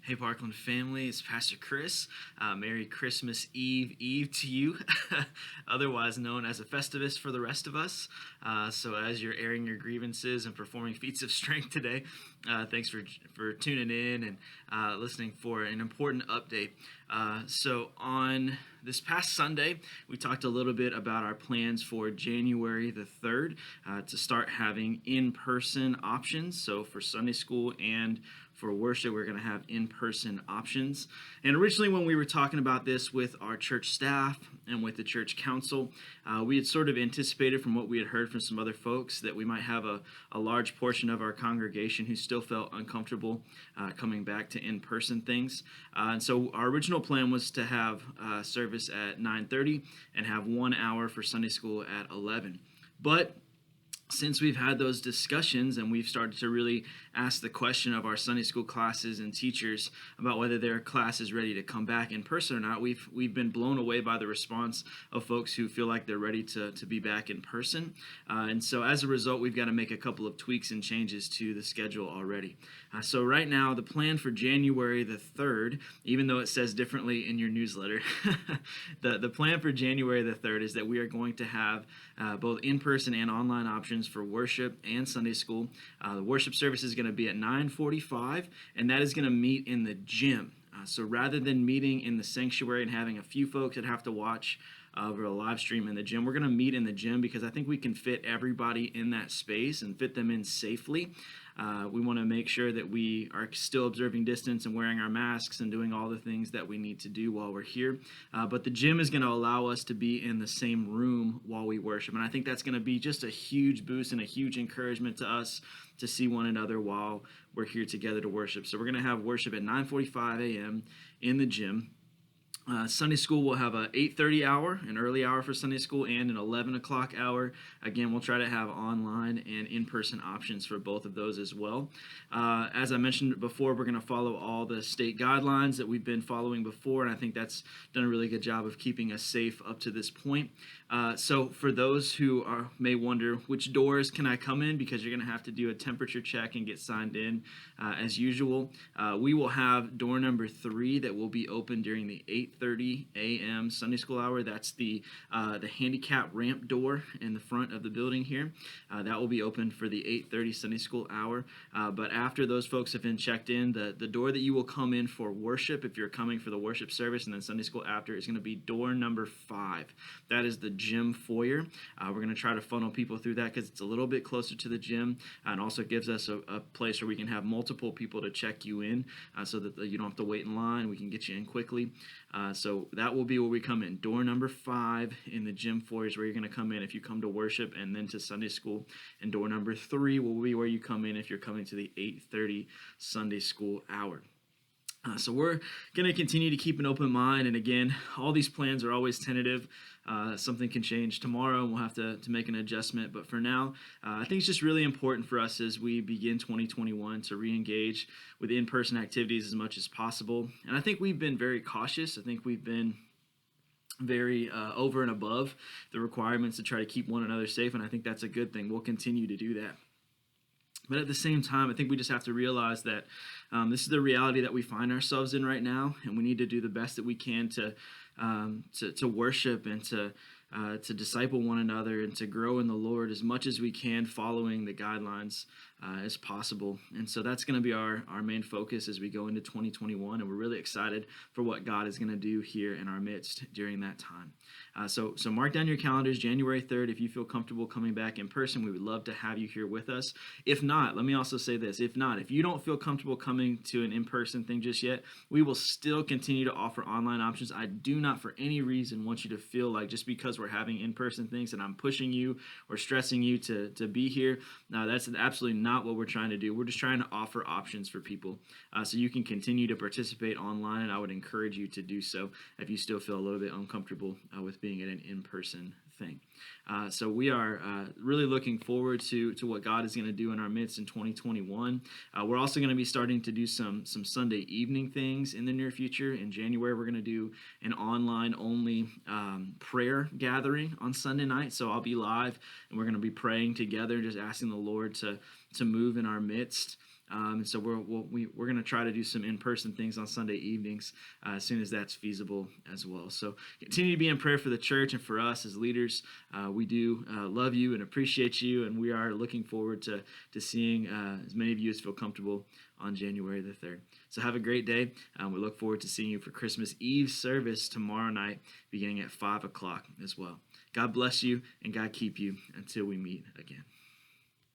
Hey, Parkland family, it's Pastor Chris. Merry Christmas Eve to you, otherwise known as a Festivus for the rest of us. So, as you're airing your grievances and performing feats of strength today, thanks for tuning in and listening for an important update. On this past Sunday, we talked a little bit about our plans for January the 3rd to start having in-person options. So, for Sunday school and for worship, we're going to have in-person options. And originally, when we were talking about this with our church staff and with the church council, we had sort of anticipated from what we had heard from some other folks that we might have a large portion of our congregation who still felt uncomfortable coming back to in-person things. And so our original plan was to have service at 9:30 and have 1 hour for Sunday school at 11. But since we've had those discussions and we've started to really ask the question of our Sunday school classes and teachers about whether their class is ready to come back in person or not, we've been blown away by the response of folks who feel like they're ready to be back in person. And so as a result, we've got to make a couple of tweaks and changes to the schedule already. So right now, the plan for January the 3rd, even though it says differently in your newsletter, the plan for January the 3rd is that we are going to have both in-person and online options for worship and Sunday school. The worship service is going to be at 9:45, and that is going to meet in the gym. So rather than meeting in the sanctuary and having a few folks that have to watch over a live stream in the gym, we're going to meet in the gym because I think we can fit everybody in that space and fit them in safely. We want to make sure that we are still observing distance and wearing our masks and doing all the things that we need to do while we're here. But the gym is going to allow us to be in the same room while we worship. And I think that's going to be just a huge boost and a huge encouragement to us to see one another while we're here together to worship. So we're going to have worship at 9:45 a.m. in the gym. Sunday school will have a 8:30 hour, an early hour for Sunday school, and an 11 o'clock hour. Again, we'll try to have online and in-person options for both of those as well. As I mentioned before, we're going to follow all the state guidelines that we've been following before, and I think that's done a really good job of keeping us safe up to this point. So for those who may wonder, which doors can I come in? Because you're going to have to do a temperature check and get signed in as usual. We will have door number 3 that will be open during the 8:30 a.m. Sunday school hour. That's the handicap ramp door in the front of the building here. That will be open for the 8:30 Sunday school hour. But after those folks have been checked in, the door that you will come in for worship, if you're coming for the worship service and then Sunday school after, is going to be door number 5. That is the gym foyer. We're going to try to funnel people through that because it's a little bit closer to the gym and also gives us a place where we can have multiple people to check you in so that you don't have to wait in line. We can get you in quickly. So that will be where we come in. Door number 5 in the gym foyer is where you're going to come in if you come to worship and then to Sunday school. And door number 3 will be where you come in if you're coming to the 8:30 Sunday school hour. So we're going to continue to keep an open mind. And again, all these plans are always tentative. Something can change tomorrow and we'll have to make an adjustment. But for now, I think it's just really important for us as we begin 2021 to re-engage with in-person activities as much as possible. And I think we've been very cautious. I think we've been very over and above the requirements to try to keep one another safe. And I think that's a good thing. We'll continue to do that. But at the same time, I think we just have to realize that this is the reality that we find ourselves in right now, and we need to do the best that we can to worship and to disciple one another and to grow in the Lord as much as we can, following the guidelines as possible. And so that's going to be our main focus as we go into 2021, and we're really excited for what God is going to do here in our midst during that time. So mark down your calendars, January 3rd. If you feel comfortable coming back in person, we would love to have you here with us. If not, let me also say this. If you don't feel comfortable coming to an in-person thing just yet, we will still continue to offer online options. I do not for any reason want you to feel like just because we're having in-person things and I'm pushing you or stressing you to be here. No, that's absolutely not what we're trying to do. We're just trying to offer options for people so you can continue to participate online, and I would encourage you to do so if you still feel a little bit uncomfortable with being at an in-person thing. So we are really looking forward to what God is going to do in our midst in 2021. We're also going to be starting to do some Sunday evening things in the near future. In January, we're going to do an online-only prayer gathering on Sunday night. So I'll be live, and we're going to be praying together, just asking the Lord to move in our midst. And so we're going to try to do some in-person things on Sunday evenings as soon as that's feasible as well. So continue to be in prayer for the church and for us as leaders. We do love you and appreciate you, and we are looking forward to seeing as many of you as feel comfortable on January the 3rd. So have a great day. We look forward to seeing you for Christmas Eve service tomorrow night, beginning at 5 o'clock as well. God bless you, and God keep you until we meet again.